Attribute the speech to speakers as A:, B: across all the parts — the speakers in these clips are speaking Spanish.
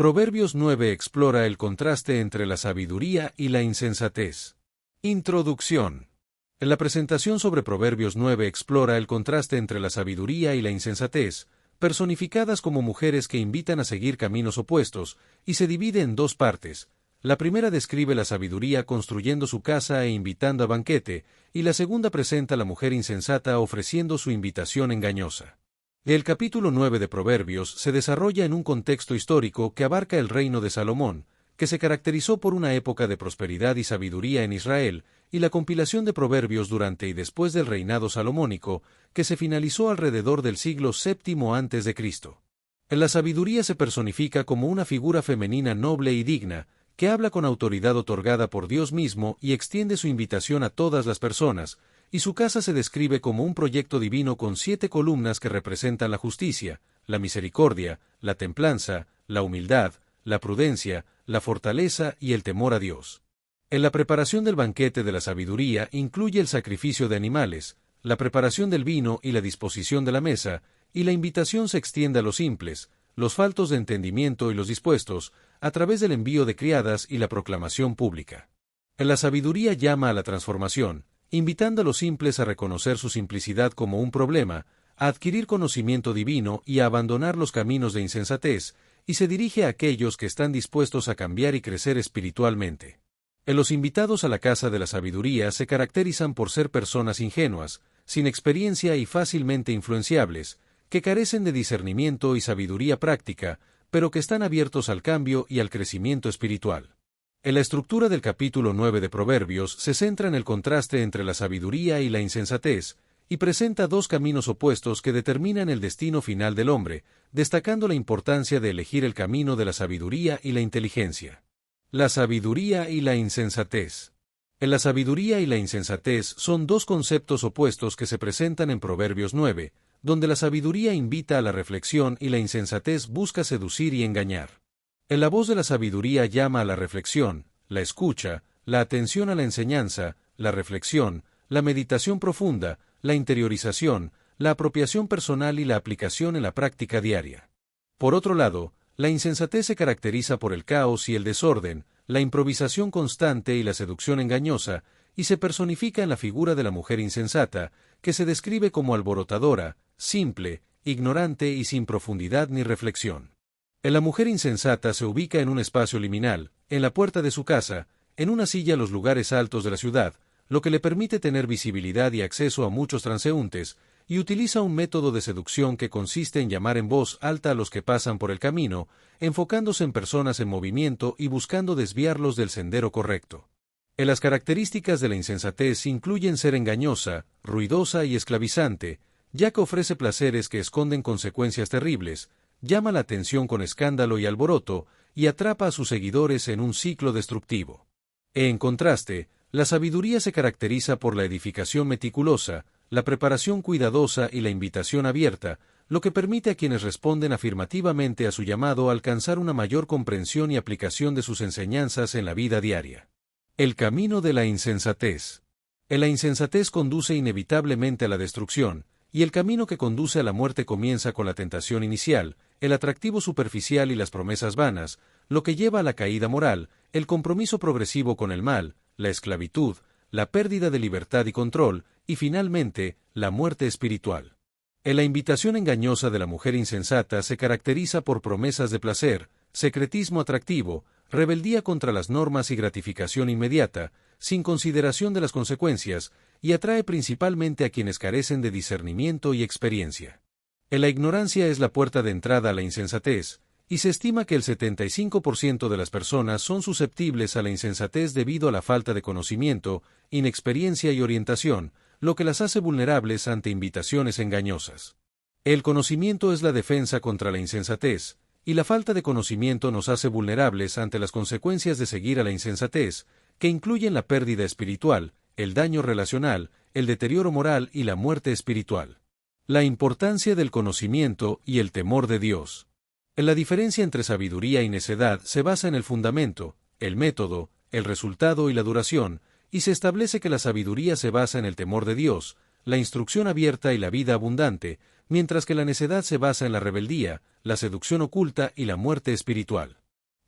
A: Proverbios 9 explora el contraste entre la sabiduría y la insensatez. Introducción. En la presentación sobre Proverbios 9 explora el contraste entre la sabiduría y la insensatez, personificadas como mujeres que invitan a seguir caminos opuestos, y se divide en dos partes. La primera describe la sabiduría construyendo su casa e invitando a banquete, y la segunda presenta a la mujer insensata ofreciendo su invitación engañosa. El capítulo 9 de Proverbios se desarrolla en un contexto histórico que abarca el reino de Salomón, que se caracterizó por una época de prosperidad y sabiduría en Israel, y la compilación de proverbios durante y después del reinado salomónico, que se finalizó alrededor del siglo VII a.C. La sabiduría se personifica como una figura femenina noble y digna, que habla con autoridad otorgada por Dios mismo y extiende su invitación a todas las personas, y su casa se describe como un proyecto divino con 7 columnas que representan la justicia, la misericordia, la templanza, la humildad, la prudencia, la fortaleza y el temor a Dios. En la preparación del banquete de la sabiduría incluye el sacrificio de animales, la preparación del vino y la disposición de la mesa, y la invitación se extiende a los simples, los faltos de entendimiento y los dispuestos, a través del envío de criadas y la proclamación pública. La sabiduría llama a la transformación, invitando a los simples a reconocer su simplicidad como un problema, a adquirir conocimiento divino y a abandonar los caminos de insensatez, y se dirige a aquellos que están dispuestos a cambiar y crecer espiritualmente. Los invitados a la casa de la sabiduría se caracterizan por ser personas ingenuas, sin experiencia y fácilmente influenciables, que carecen de discernimiento y sabiduría práctica, pero que están abiertos al cambio y al crecimiento espiritual. En la estructura del capítulo 9 de Proverbios se centra en el contraste entre la sabiduría y la insensatez, y presenta dos caminos opuestos que determinan el destino final del hombre, destacando la importancia de elegir el camino de la sabiduría y la inteligencia. La sabiduría y la insensatez. La sabiduría y la insensatez son dos conceptos opuestos que se presentan en Proverbios 9, donde la sabiduría invita a la reflexión y la insensatez busca seducir y engañar. La voz de la sabiduría llama a la reflexión, la escucha, la atención a la enseñanza, la reflexión, la meditación profunda, la interiorización, la apropiación personal y la aplicación en la práctica diaria. Por otro lado, la insensatez se caracteriza por el caos y el desorden, la improvisación constante y la seducción engañosa, y se personifica en la figura de la mujer insensata, que se describe como alborotadora, simple, ignorante y sin profundidad ni reflexión. La mujer insensata se ubica en un espacio liminal, en la puerta de su casa, en una silla a los lugares altos de la ciudad, lo que le permite tener visibilidad y acceso a muchos transeúntes, y utiliza un método de seducción que consiste en llamar en voz alta a los que pasan por el camino, enfocándose en personas en movimiento y buscando desviarlos del sendero correcto. Las características de la insensatez incluyen ser engañosa, ruidosa y esclavizante, ya que ofrece placeres que esconden consecuencias terribles, llama la atención con escándalo y alboroto, y atrapa a sus seguidores en un ciclo destructivo. En contraste, la sabiduría se caracteriza por la edificación meticulosa, la preparación cuidadosa y la invitación abierta, lo que permite a quienes responden afirmativamente a su llamado alcanzar una mayor comprensión y aplicación de sus enseñanzas en la vida diaria. El camino de la insensatez. La insensatez conduce inevitablemente a la destrucción, y el camino que conduce a la muerte comienza con la tentación inicial, el atractivo superficial y las promesas vanas, lo que lleva a la caída moral, el compromiso progresivo con el mal, la esclavitud, la pérdida de libertad y control, y finalmente, la muerte espiritual. La invitación engañosa de la mujer insensata se caracteriza por promesas de placer, secretismo atractivo, rebeldía contra las normas y gratificación inmediata, sin consideración de las consecuencias, y atrae principalmente a quienes carecen de discernimiento y experiencia. La ignorancia es la puerta de entrada a la insensatez, y se estima que el 75% de las personas son susceptibles a la insensatez debido a la falta de conocimiento, inexperiencia y orientación, lo que las hace vulnerables ante invitaciones engañosas. El conocimiento es la defensa contra la insensatez, y la falta de conocimiento nos hace vulnerables ante las consecuencias de seguir a la insensatez, que incluyen la pérdida espiritual, el daño relacional, el deterioro moral y la muerte espiritual. La importancia del conocimiento y el temor de Dios. La diferencia entre sabiduría y necedad se basa en el fundamento, el método, el resultado y la duración, y se establece que la sabiduría se basa en el temor de Dios, la instrucción abierta y la vida abundante, mientras que la necedad se basa en la rebeldía, la seducción oculta y la muerte espiritual.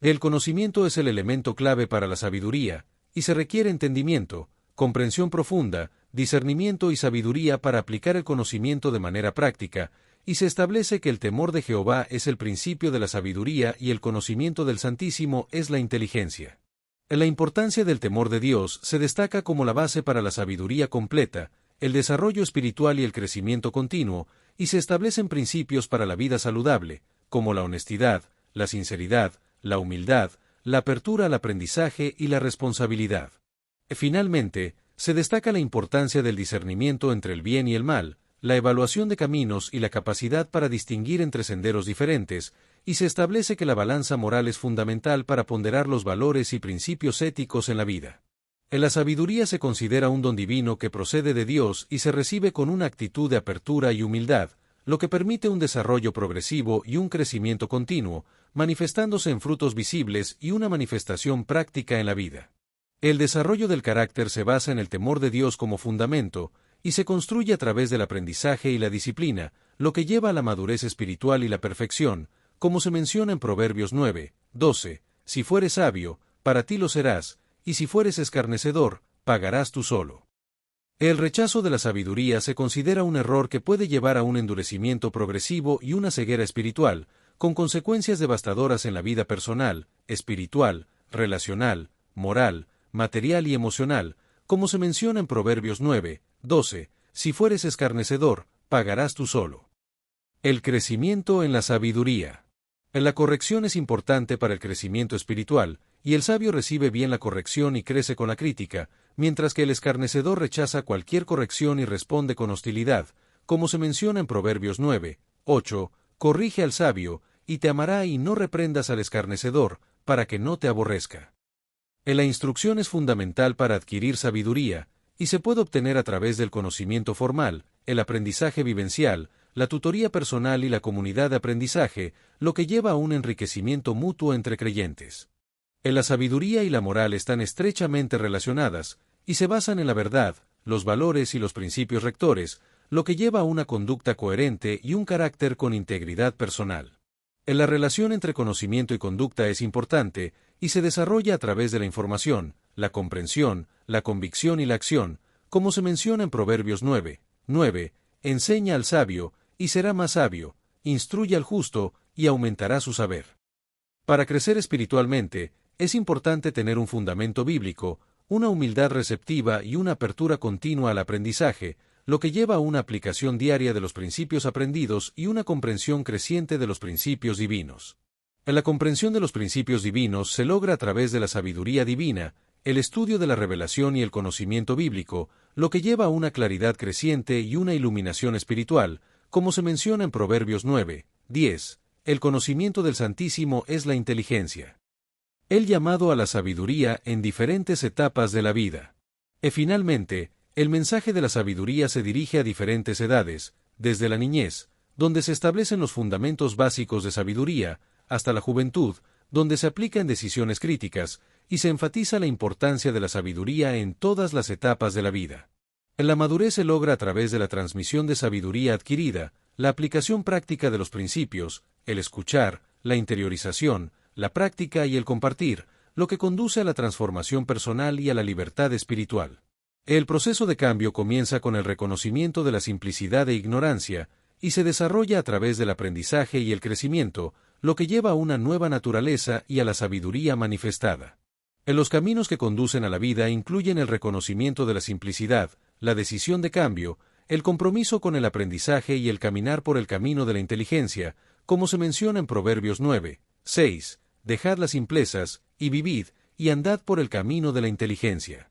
A: El conocimiento es el elemento clave para la sabiduría, y se requiere entendimiento, comprensión profunda, discernimiento y sabiduría para aplicar el conocimiento de manera práctica, y se establece que el temor de Jehová es el principio de la sabiduría y el conocimiento del Santísimo es la inteligencia. La importancia del temor de Dios se destaca como la base para la sabiduría completa, el desarrollo espiritual y el crecimiento continuo, y se establecen principios para la vida saludable, como la honestidad, la sinceridad, la humildad, la apertura al aprendizaje y la responsabilidad. Finalmente, se destaca la importancia del discernimiento entre el bien y el mal, la evaluación de caminos y la capacidad para distinguir entre senderos diferentes, y se establece que la balanza moral es fundamental para ponderar los valores y principios éticos en la vida. La sabiduría se considera un don divino que procede de Dios y se recibe con una actitud de apertura y humildad, lo que permite un desarrollo progresivo y un crecimiento continuo, manifestándose en frutos visibles y una manifestación práctica en la vida. El desarrollo del carácter se basa en el temor de Dios como fundamento, y se construye a través del aprendizaje y la disciplina, lo que lleva a la madurez espiritual y la perfección, como se menciona en Proverbios 9, 12, si fueres sabio, para ti lo serás, y si fueres escarnecedor, pagarás tú solo. El rechazo de la sabiduría se considera un error que puede llevar a un endurecimiento progresivo y una ceguera espiritual, con consecuencias devastadoras en la vida personal, espiritual, relacional, moral, material y emocional, como se menciona en Proverbios 9, 12, si fueres escarnecedor, pagarás tú solo. El crecimiento en la sabiduría. La corrección es importante para el crecimiento espiritual, y el sabio recibe bien la corrección y crece con la crítica, mientras que el escarnecedor rechaza cualquier corrección y responde con hostilidad, como se menciona en Proverbios 9, 8, corrige al sabio, y te amará y no reprendas al escarnecedor, para que no te aborrezca. La instrucción es fundamental para adquirir sabiduría, y se puede obtener a través del conocimiento formal, el aprendizaje vivencial, la tutoría personal y la comunidad de aprendizaje, lo que lleva a un enriquecimiento mutuo entre creyentes. La sabiduría y la moral están estrechamente relacionadas, y se basan en la verdad, los valores y los principios rectores, lo que lleva a una conducta coherente y un carácter con integridad personal. La relación entre conocimiento y conducta es importante, y se desarrolla a través de la información, la comprensión, la convicción y la acción, como se menciona en Proverbios 9, 9, enseña al sabio, y será más sabio, instruye al justo, y aumentará su saber. Para crecer espiritualmente, es importante tener un fundamento bíblico, una humildad receptiva y una apertura continua al aprendizaje, lo que lleva a una aplicación diaria de los principios aprendidos y una comprensión creciente de los principios divinos. La comprensión de los principios divinos se logra a través de la sabiduría divina, el estudio de la revelación y el conocimiento bíblico, lo que lleva a una claridad creciente y una iluminación espiritual, como se menciona en Proverbios 9, 10, el conocimiento del Santísimo es la inteligencia. El llamado a la sabiduría en diferentes etapas de la vida. Finalmente, el mensaje de la sabiduría se dirige a diferentes edades, desde la niñez, donde se establecen los fundamentos básicos de sabiduría, hasta la juventud, donde se aplican decisiones críticas, y se enfatiza la importancia de la sabiduría en todas las etapas de la vida. La madurez se logra a través de la transmisión de sabiduría adquirida, la aplicación práctica de los principios, el escuchar, la interiorización, la práctica y el compartir, lo que conduce a la transformación personal y a la libertad espiritual. El proceso de cambio comienza con el reconocimiento de la simplicidad e ignorancia, y se desarrolla a través del aprendizaje y el crecimiento, lo que lleva a una nueva naturaleza y a la sabiduría manifestada. Los caminos que conducen a la vida incluyen el reconocimiento de la simplicidad, la decisión de cambio, el compromiso con el aprendizaje y el caminar por el camino de la inteligencia, como se menciona en Proverbios 9, 6, dejad las simplezas, y vivid, y andad por el camino de la inteligencia.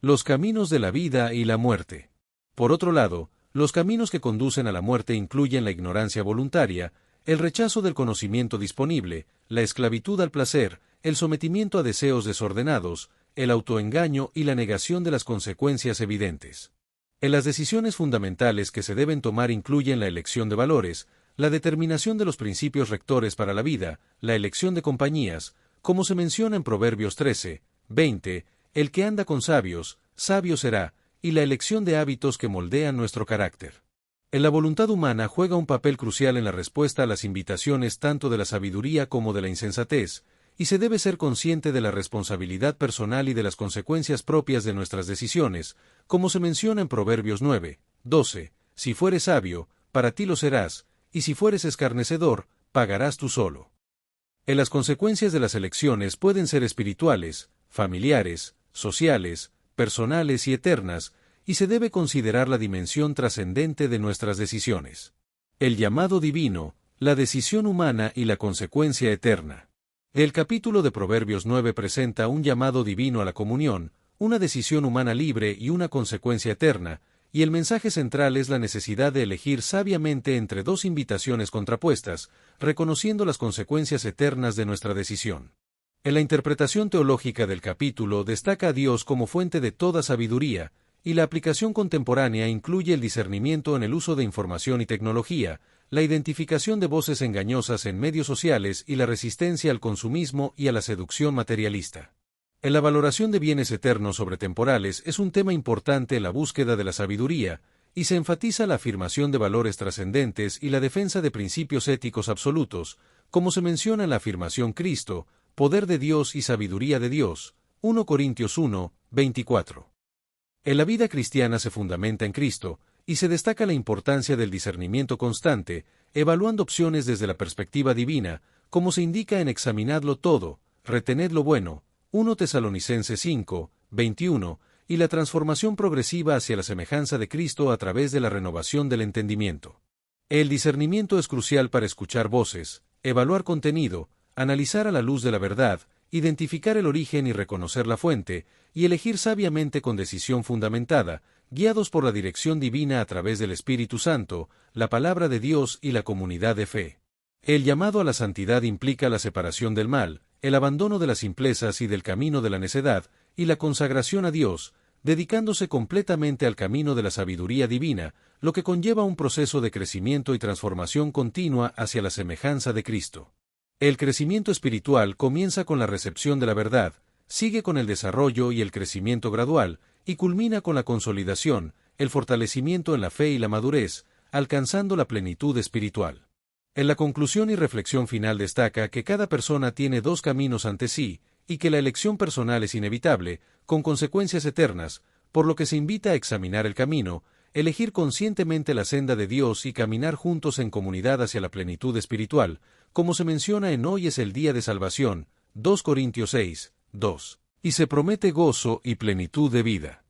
A: Los caminos de la vida y la muerte. Por otro lado, los caminos que conducen a la muerte incluyen la ignorancia voluntaria, el rechazo del conocimiento disponible, la esclavitud al placer, el sometimiento a deseos desordenados, el autoengaño y la negación de las consecuencias evidentes. Las decisiones fundamentales que se deben tomar incluyen la elección de valores, la determinación de los principios rectores para la vida, la elección de compañías, como se menciona en Proverbios 13, 20, el que anda con sabios, sabio será, y la elección de hábitos que moldean nuestro carácter. La voluntad humana juega un papel crucial en la respuesta a las invitaciones tanto de la sabiduría como de la insensatez, y se debe ser consciente de la responsabilidad personal y de las consecuencias propias de nuestras decisiones, como se menciona en Proverbios 9, 12, si fueres sabio, para ti lo serás, y si fueres escarnecedor, pagarás tú solo. Las consecuencias de las elecciones pueden ser espirituales, familiares, sociales, personales y eternas, y se debe considerar la dimensión trascendente de nuestras decisiones. El llamado divino, la decisión humana y la consecuencia eterna. El capítulo de Proverbios 9 presenta un llamado divino a la comunión, una decisión humana libre y una consecuencia eterna, y el mensaje central es la necesidad de elegir sabiamente entre dos invitaciones contrapuestas, reconociendo las consecuencias eternas de nuestra decisión. En la interpretación teológica del capítulo destaca a Dios como fuente de toda sabiduría, y la aplicación contemporánea incluye el discernimiento en el uso de información y tecnología, la identificación de voces engañosas en medios sociales y la resistencia al consumismo y a la seducción materialista. En la valoración de bienes eternos sobre temporales es un tema importante en la búsqueda de la sabiduría, y se enfatiza la afirmación de valores trascendentes y la defensa de principios éticos absolutos, como se menciona en la afirmación Cristo, poder de Dios y sabiduría de Dios, 1 Corintios 1, 24. En la vida cristiana se fundamenta en Cristo, y se destaca la importancia del discernimiento constante, evaluando opciones desde la perspectiva divina, como se indica en Examinadlo todo, retened lo bueno, 1 Tesalonicenses 5, 21, y la transformación progresiva hacia la semejanza de Cristo a través de la renovación del entendimiento. El discernimiento es crucial para escuchar voces, evaluar contenido, analizar a la luz de la verdad, identificar el origen y reconocer la fuente, y elegir sabiamente con decisión fundamentada, guiados por la dirección divina a través del Espíritu Santo, la palabra de Dios y la comunidad de fe. El llamado a la santidad implica la separación del mal, el abandono de las simplezas y del camino de la necedad, y la consagración a Dios, dedicándose completamente al camino de la sabiduría divina, lo que conlleva un proceso de crecimiento y transformación continua hacia la semejanza de Cristo. El crecimiento espiritual comienza con la recepción de la verdad, sigue con el desarrollo y el crecimiento gradual, y culmina con la consolidación, el fortalecimiento en la fe y la madurez, alcanzando la plenitud espiritual. En la conclusión y reflexión final destaca que cada persona tiene dos caminos ante sí, y que la elección personal es inevitable, con consecuencias eternas, por lo que se invita a examinar el camino, elegir conscientemente la senda de Dios y caminar juntos en comunidad hacia la plenitud espiritual, como se menciona en Hoy es el día de salvación, 2 Corintios 6, 2. Y se promete gozo y plenitud de vida.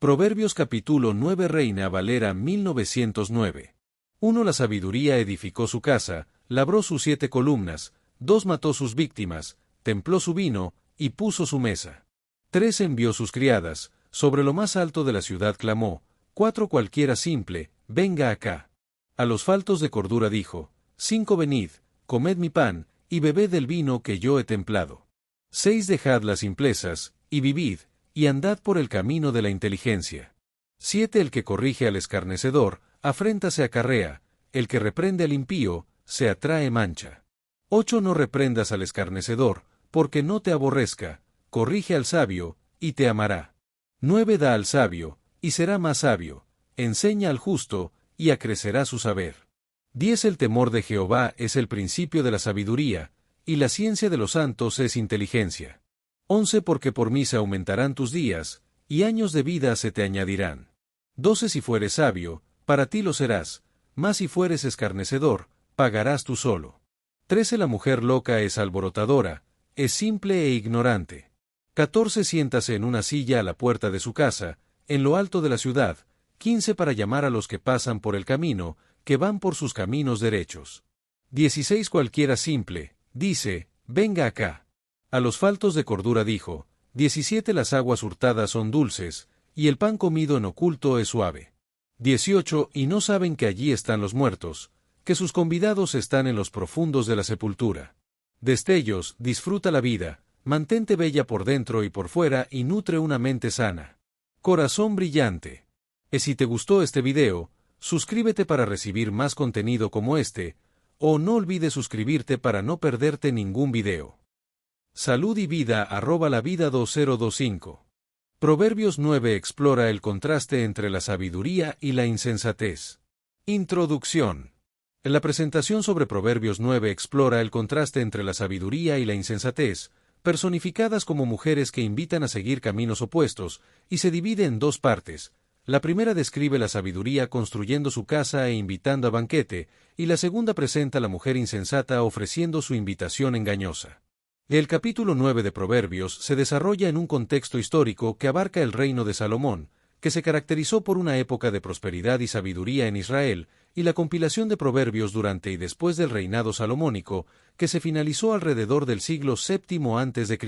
A: Proverbios capítulo 9 Reina Valera 1909. 1 La sabiduría edificó su casa, labró sus 7 columnas, 2 mató sus víctimas, templó su vino, y puso su mesa. 3 envió sus criadas, sobre lo más alto de la ciudad clamó, 4 cualquiera simple, venga acá. A los faltos de cordura dijo, 5 venid, comed mi pan, y bebed del vino que yo he templado. 6 dejad las simplezas, y vivid, y andad por el camino de la inteligencia. 7 El que corrige al escarnecedor, afrenta se acarrea, el que reprende al impío, se atrae mancha. 8 No reprendas al escarnecedor, porque no te aborrezca, corrige al sabio, y te amará. 9 Da al sabio, y será más sabio, enseña al justo, y acrecerá su saber. 10 El temor de Jehová es el principio de la sabiduría, y la ciencia de los santos es inteligencia. 11 Porque por mí se aumentarán tus días, y años de vida se te añadirán. 12 Si fueres sabio, para ti lo serás, mas si fueres escarnecedor, pagarás tú solo. 13 La mujer loca es alborotadora, es simple e ignorante. 14 Siéntase en una silla a la puerta de su casa, en lo alto de la ciudad. 15 Para llamar a los que pasan por el camino, que van por sus caminos derechos. 16 Cualquiera simple, dice, venga acá. A los faltos de cordura dijo, 17 Las aguas hurtadas son dulces, y el pan comido en oculto es suave. 18 Y no saben que allí están los muertos, que sus convidados están en los profundos de la sepultura. Destellos, disfruta la vida, mantente bella por dentro y por fuera y nutre una mente sana. Corazón brillante. Si te gustó este video, suscríbete para recibir más contenido como este, o no olvides suscribirte para no perderte ningún video. Salud y vida @lavida 2025. Proverbios 9 explora el contraste entre la sabiduría y la insensatez. Introducción. En la presentación sobre Proverbios 9 explora el contraste entre la sabiduría y la insensatez, personificadas como mujeres que invitan a seguir caminos opuestos, y se divide en dos partes. La primera describe la sabiduría construyendo su casa e invitando a banquete, y la segunda presenta a la mujer insensata ofreciendo su invitación engañosa. El capítulo 9 de Proverbios se desarrolla en un contexto histórico que abarca el reino de Salomón, que se caracterizó por una época de prosperidad y sabiduría en Israel, y la compilación de proverbios durante y después del reinado salomónico, que se finalizó alrededor del siglo VII a.C.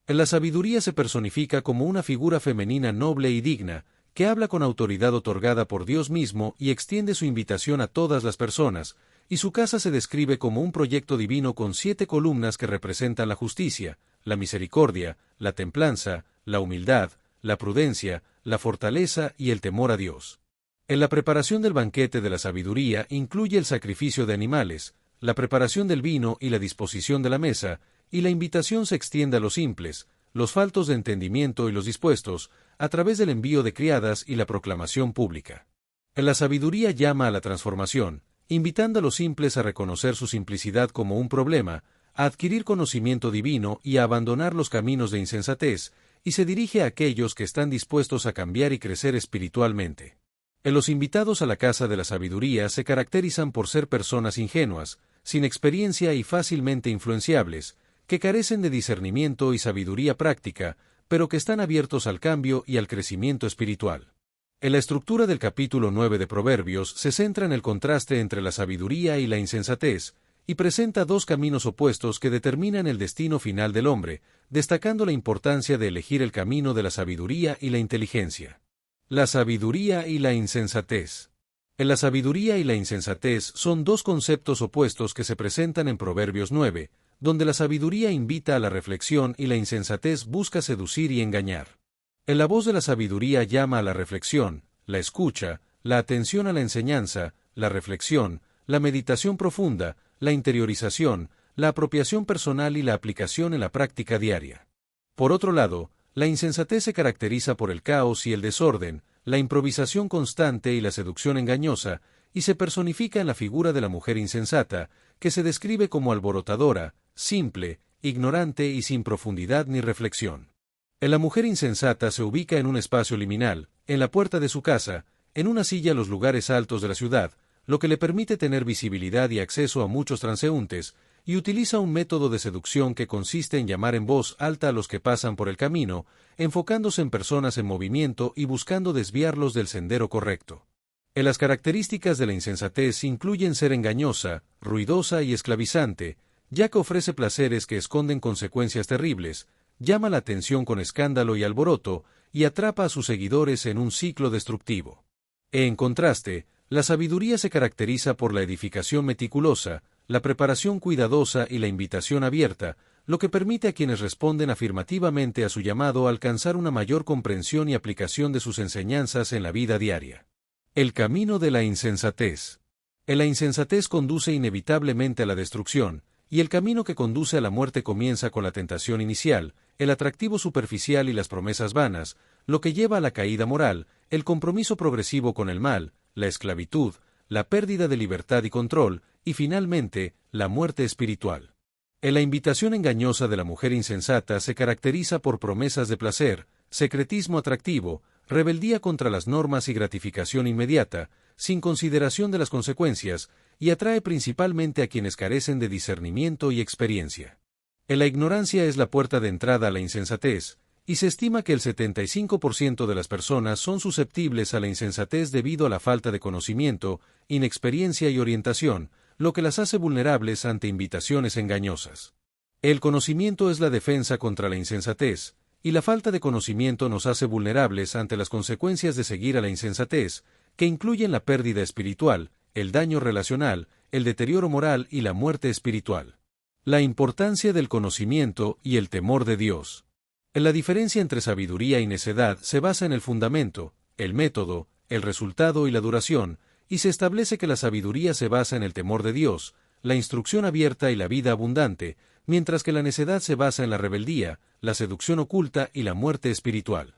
A: La sabiduría se personifica como una figura femenina noble y digna, que habla con autoridad otorgada por Dios mismo y extiende su invitación a todas las personas, y su casa se describe como un proyecto divino con 7 columnas que representan la justicia, la misericordia, la templanza, la humildad, la prudencia, la fortaleza y el temor a Dios. En la preparación del banquete de la sabiduría incluye el sacrificio de animales, la preparación del vino y la disposición de la mesa, y la invitación se extiende a los simples, los faltos de entendimiento y los dispuestos, a través del envío de criadas y la proclamación pública. En la sabiduría llama a la transformación, invitando a los simples a reconocer su simplicidad como un problema, a adquirir conocimiento divino y a abandonar los caminos de insensatez, y se dirige a aquellos que están dispuestos a cambiar y crecer espiritualmente. Los invitados a la casa de la sabiduría se caracterizan por ser personas ingenuas, sin experiencia y fácilmente influenciables, que carecen de discernimiento y sabiduría práctica, pero que están abiertos al cambio y al crecimiento espiritual. La estructura del capítulo 9 de Proverbios se centra en el contraste entre la sabiduría y la insensatez, y presenta dos caminos opuestos que determinan el destino final del hombre, destacando la importancia de elegir el camino de la sabiduría y la inteligencia. La sabiduría y la insensatez. La sabiduría y la insensatez son dos conceptos opuestos que se presentan en Proverbios 9, donde la sabiduría invita a la reflexión y la insensatez busca seducir y engañar. La voz de la sabiduría llama a la reflexión, la escucha, la atención a la enseñanza, la reflexión, la meditación profunda, la interiorización, la apropiación personal y la aplicación en la práctica diaria. Por otro lado, la insensatez se caracteriza por el caos y el desorden, la improvisación constante y la seducción engañosa, y se personifica en la figura de la mujer insensata, que se describe como alborotadora, simple, ignorante y sin profundidad ni reflexión. La mujer insensata se ubica en un espacio liminal, en la puerta de su casa, en una silla a los lugares altos de la ciudad, lo que le permite tener visibilidad y acceso a muchos transeúntes, y utiliza un método de seducción que consiste en llamar en voz alta a los que pasan por el camino, enfocándose en personas en movimiento y buscando desviarlos del sendero correcto. Las características de la insensatez incluyen ser engañosa, ruidosa y esclavizante, ya que ofrece placeres que esconden consecuencias terribles, llama la atención con escándalo y alboroto, y atrapa a sus seguidores en un ciclo destructivo. En contraste, la sabiduría se caracteriza por la edificación meticulosa, la preparación cuidadosa y la invitación abierta, lo que permite a quienes responden afirmativamente a su llamado alcanzar una mayor comprensión y aplicación de sus enseñanzas en la vida diaria. El camino de la insensatez. La insensatez conduce inevitablemente a la destrucción, y el camino que conduce a la muerte comienza con la tentación inicial, el atractivo superficial y las promesas vanas, lo que lleva a la caída moral, el compromiso progresivo con el mal, la esclavitud, la pérdida de libertad y control, y finalmente, la muerte espiritual. La invitación engañosa de la mujer insensata se caracteriza por promesas de placer, secretismo atractivo, rebeldía contra las normas y gratificación inmediata, sin consideración de las consecuencias, y atrae principalmente a quienes carecen de discernimiento y experiencia. La ignorancia es la puerta de entrada a la insensatez, y se estima que el 75% de las personas son susceptibles a la insensatez debido a la falta de conocimiento, inexperiencia y orientación, lo que las hace vulnerables ante invitaciones engañosas. El conocimiento es la defensa contra la insensatez, y la falta de conocimiento nos hace vulnerables ante las consecuencias de seguir a la insensatez, que incluyen la pérdida espiritual, el daño relacional, el deterioro moral y la muerte espiritual. La importancia del conocimiento y el temor de Dios. La diferencia entre sabiduría y necedad se basa en el fundamento, el método, el resultado y la duración, y se establece que la sabiduría se basa en el temor de Dios, la instrucción abierta y la vida abundante, mientras que la necedad se basa en la rebeldía, la seducción oculta y la muerte espiritual.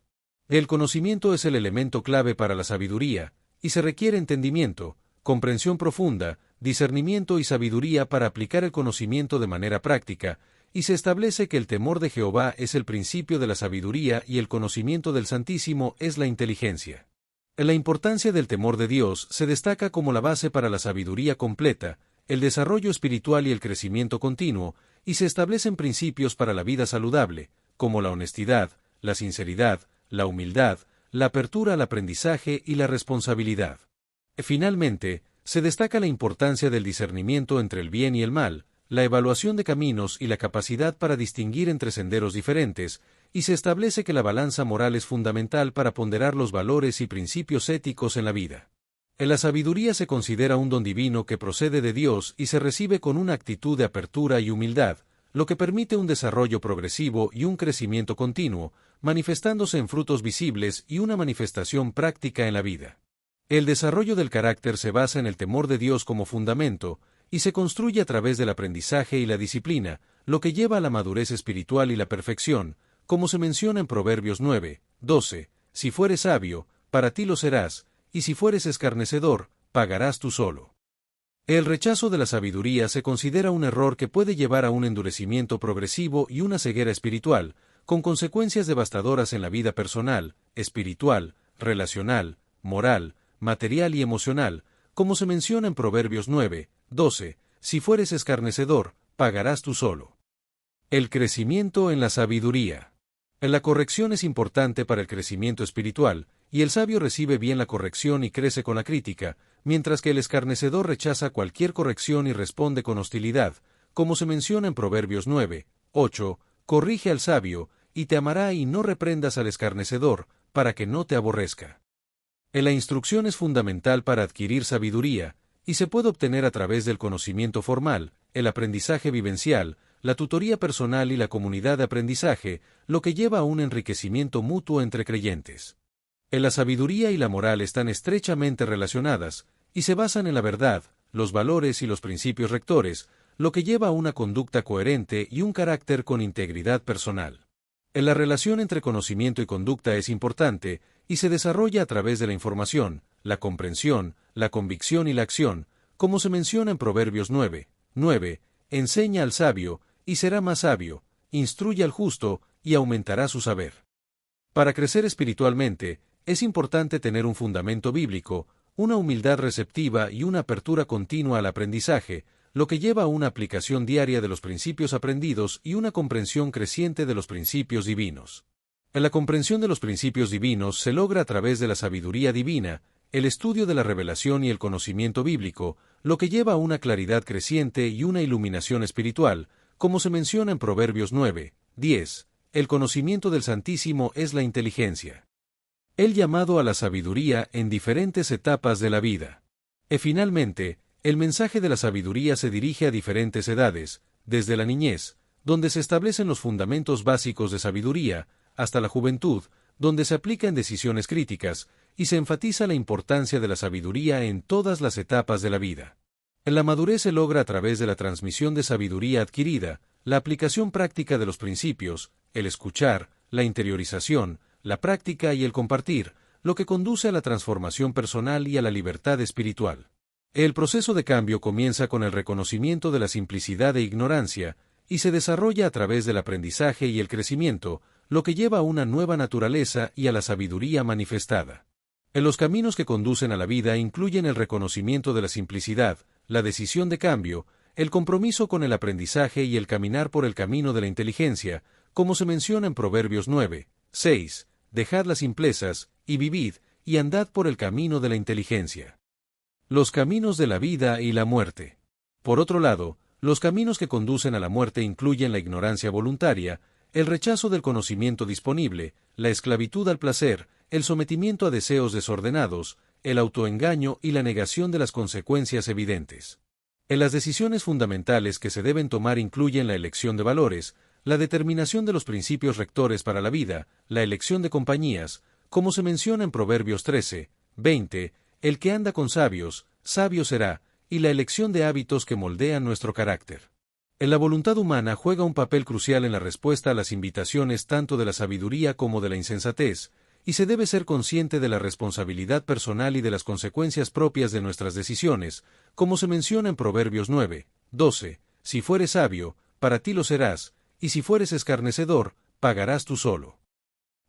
A: El conocimiento es el elemento clave para la sabiduría, y se requiere entendimiento, comprensión profunda, discernimiento y sabiduría para aplicar el conocimiento de manera práctica, y se establece que el temor de Jehová es el principio de la sabiduría y el conocimiento del Santísimo es la inteligencia. La importancia del temor de Dios se destaca como la base para la sabiduría completa, el desarrollo espiritual y el crecimiento continuo, y se establecen principios para la vida saludable, como la honestidad, la sinceridad, la humildad, la apertura al aprendizaje y la responsabilidad. Finalmente, se destaca la importancia del discernimiento entre el bien y el mal, la evaluación de caminos y la capacidad para distinguir entre senderos diferentes, y se establece que la balanza moral es fundamental para ponderar los valores y principios éticos en la vida. La sabiduría se considera un don divino que procede de Dios y se recibe con una actitud de apertura y humildad, lo que permite un desarrollo progresivo y un crecimiento continuo, manifestándose en frutos visibles y una manifestación práctica en la vida. El desarrollo del carácter se basa en el temor de Dios como fundamento, y se construye a través del aprendizaje y la disciplina, lo que lleva a la madurez espiritual y la perfección, como se menciona en Proverbios 9, 12, si fueres sabio, para ti lo serás, y si fueres escarnecedor, pagarás tú solo. El rechazo de la sabiduría se considera un error que puede llevar a un endurecimiento progresivo y una ceguera espiritual, con consecuencias devastadoras en la vida personal, espiritual, relacional, moral, material y emocional, como se menciona en Proverbios 9, 12, si fueres escarnecedor, pagarás tú solo. El crecimiento en la sabiduría. La corrección es importante para el crecimiento espiritual, y el sabio recibe bien la corrección y crece con la crítica, mientras que el escarnecedor rechaza cualquier corrección y responde con hostilidad, como se menciona en Proverbios 9, 8, corrige al sabio, y te amará y no reprendas al escarnecedor, para que no te aborrezca. La instrucción es fundamental para adquirir sabiduría, y se puede obtener a través del conocimiento formal, el aprendizaje vivencial, la tutoría personal y la comunidad de aprendizaje, lo que lleva a un enriquecimiento mutuo entre creyentes. La sabiduría y la moral están estrechamente relacionadas, y se basan en la verdad, los valores y los principios rectores, lo que lleva a una conducta coherente y un carácter con integridad personal. La relación entre conocimiento y conducta es importante, y se desarrolla a través de la información, la comprensión, la convicción y la acción, como se menciona en Proverbios 9, 9, enseña al sabio, y será más sabio, instruye al justo, y aumentará su saber. Para crecer espiritualmente, es importante tener un fundamento bíblico, una humildad receptiva y una apertura continua al aprendizaje, lo que lleva a una aplicación diaria de los principios aprendidos y una comprensión creciente de los principios divinos. La comprensión de los principios divinos se logra a través de la sabiduría divina, el estudio de la revelación y el conocimiento bíblico, lo que lleva a una claridad creciente y una iluminación espiritual, como se menciona en Proverbios 9, 10, el conocimiento del Santísimo es la inteligencia. El llamado a la sabiduría en diferentes etapas de la vida. Finalmente, el mensaje de la sabiduría se dirige a diferentes edades, desde la niñez, donde se establecen los fundamentos básicos de sabiduría, hasta la juventud, donde se aplica en decisiones críticas, y se enfatiza la importancia de la sabiduría en todas las etapas de la vida. La madurez se logra a través de la transmisión de sabiduría adquirida, la aplicación práctica de los principios, el escuchar, la interiorización, la práctica y el compartir, lo que conduce a la transformación personal y a la libertad espiritual. El proceso de cambio comienza con el reconocimiento de la simplicidad e ignorancia, y se desarrolla a través del aprendizaje y el crecimiento, lo que lleva a una nueva naturaleza y a la sabiduría manifestada. Los caminos que conducen a la vida incluyen el reconocimiento de la simplicidad, la decisión de cambio, el compromiso con el aprendizaje y el caminar por el camino de la inteligencia, como se menciona en Proverbios 9, 6, dejad las simplezas, y vivid, y andad por el camino de la inteligencia. Los caminos de la vida y la muerte. Por otro lado, los caminos que conducen a la muerte incluyen la ignorancia voluntaria, el rechazo del conocimiento disponible, la esclavitud al placer, el sometimiento a deseos desordenados, el autoengaño y la negación de las consecuencias evidentes. Las decisiones fundamentales que se deben tomar incluyen la elección de valores, la determinación de los principios rectores para la vida, la elección de compañías, como se menciona en Proverbios 13, 20, el que anda con sabios, sabio será, y la elección de hábitos que moldean nuestro carácter. La voluntad humana juega un papel crucial en la respuesta a las invitaciones tanto de la sabiduría como de la insensatez, y se debe ser consciente de la responsabilidad personal y de las consecuencias propias de nuestras decisiones, como se menciona en Proverbios 9, 12, si fueres sabio, para ti lo serás, y si fueres escarnecedor, pagarás tú solo.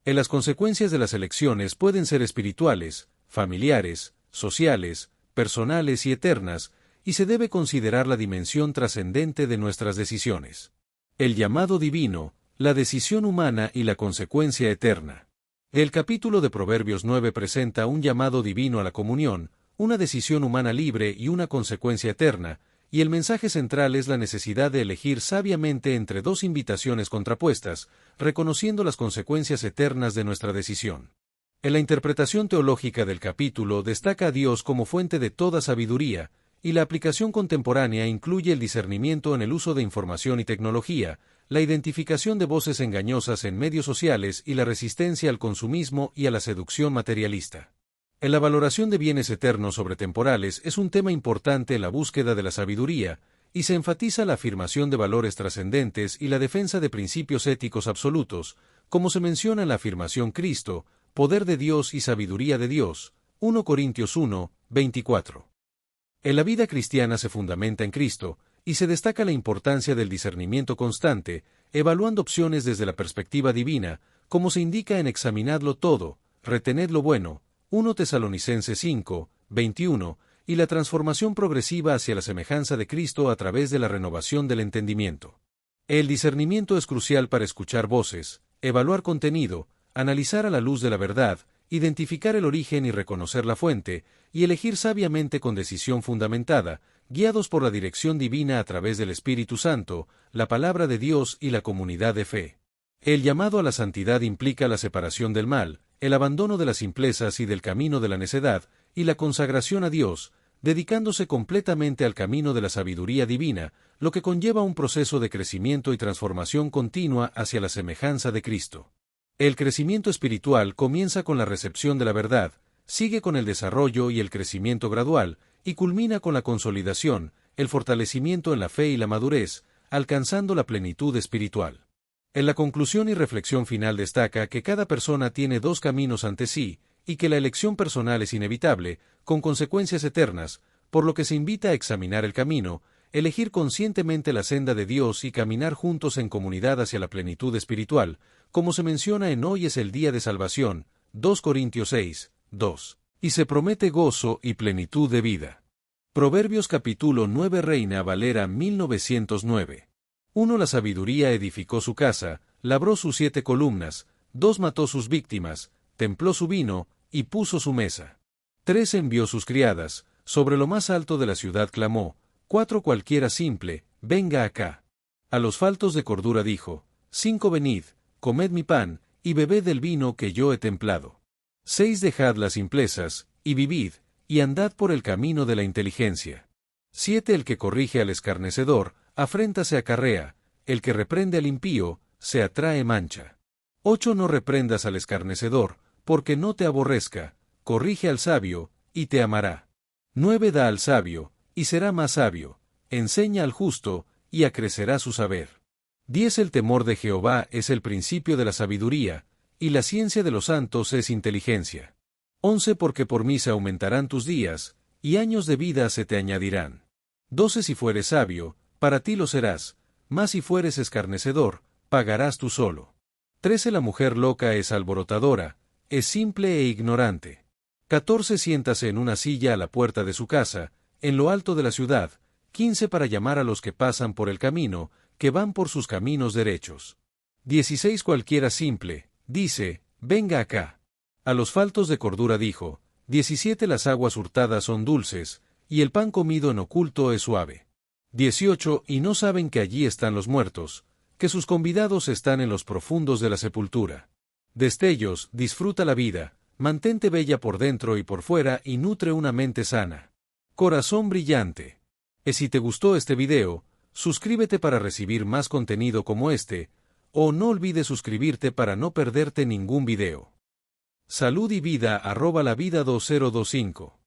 A: Las consecuencias de las elecciones pueden ser espirituales, familiares, sociales, personales y eternas, y se debe considerar la dimensión trascendente de nuestras decisiones. El llamado divino, la decisión humana y la consecuencia eterna. El capítulo de Proverbios 9 presenta un llamado divino a la comunión, una decisión humana libre y una consecuencia eterna, y el mensaje central es la necesidad de elegir sabiamente entre dos invitaciones contrapuestas, reconociendo las consecuencias eternas de nuestra decisión. En la interpretación teológica del capítulo destaca a Dios como fuente de toda sabiduría, y la aplicación contemporánea incluye el discernimiento en el uso de información y tecnología, la identificación de voces engañosas en medios sociales y la resistencia al consumismo y a la seducción materialista. En la valoración de bienes eternos sobre temporales es un tema importante en la búsqueda de la sabiduría, y se enfatiza la afirmación de valores trascendentes y la defensa de principios éticos absolutos, como se menciona en la afirmación Cristo, poder de Dios y sabiduría de Dios, 1 Corintios 1, 24. En la vida cristiana se fundamenta en Cristo, y se destaca la importancia del discernimiento constante, evaluando opciones desde la perspectiva divina, como se indica en examinadlo todo, retened lo bueno, 1 Tesalonicenses 5, 21, y la transformación progresiva hacia la semejanza de Cristo a través de la renovación del entendimiento. El discernimiento es crucial para escuchar voces, evaluar contenido, analizar a la luz de la verdad, identificar el origen y reconocer la fuente, y elegir sabiamente con decisión fundamentada, guiados por la dirección divina a través del Espíritu Santo, la palabra de Dios y la comunidad de fe. El llamado a la santidad implica la separación del mal, el abandono de las simplezas y del camino de la necedad, y la consagración a Dios, dedicándose completamente al camino de la sabiduría divina, lo que conlleva un proceso de crecimiento y transformación continua hacia la semejanza de Cristo. El crecimiento espiritual comienza con la recepción de la verdad, sigue con el desarrollo y el crecimiento gradual, y culmina con la consolidación, el fortalecimiento en la fe y la madurez, alcanzando la plenitud espiritual. En la conclusión y reflexión final destaca que cada persona tiene dos caminos ante sí, y que la elección personal es inevitable, con consecuencias eternas, por lo que se invita a examinar el camino, elegir conscientemente la senda de Dios y caminar juntos en comunidad hacia la plenitud espiritual, como se menciona en Hoy es el día de salvación, 2 Corintios 6, 2, y se promete gozo y plenitud de vida. Proverbios capítulo 9 Reina Valera 1909. 1 La sabiduría edificó su casa, labró sus 7 columnas, 2 mató sus víctimas, templó su vino, y puso su mesa. 3 envió sus criadas, sobre lo más alto de la ciudad clamó, 4 cualquiera simple, venga acá. A los faltos de cordura dijo, 5 venid, comed mi pan, y bebed del vino que yo he templado. 6 dejad las simplezas, y vivid, y andad por el camino de la inteligencia. 7 El que corrige al escarnecedor, afrenta se acarrea, el que reprende al impío, se atrae mancha. 8 No reprendas al escarnecedor, porque no te aborrezca, corrige al sabio, y te amará. 9 Da al sabio, y será más sabio, enseña al justo, y acrecerá su saber. 10 El temor de Jehová es el principio de la sabiduría, y la ciencia de los santos es inteligencia. 11 Porque por mí se aumentarán tus días, y años de vida se te añadirán. 12 Si fueres sabio, para ti lo serás, mas si fueres escarnecedor, pagarás tú solo. 13 La mujer loca es alborotadora, es simple e ignorante. 14 Siéntase en una silla a la puerta de su casa, en lo alto de la ciudad. 15 Para llamar a los que pasan por el camino, que van por sus caminos derechos. 16 Cualquiera simple, dice, venga acá. A los faltos de cordura dijo, 17 Las aguas hurtadas son dulces, y el pan comido en oculto es suave. 18 Y no saben que allí están los muertos, que sus convidados están en los profundos de la sepultura. Destellos, disfruta la vida, mantente bella por dentro y por fuera y nutre una mente sana. Corazón brillante. Si te gustó este video, suscríbete para recibir más contenido como este, o no olvides suscribirte para no perderte ningún video. Salud y vida @lavida2025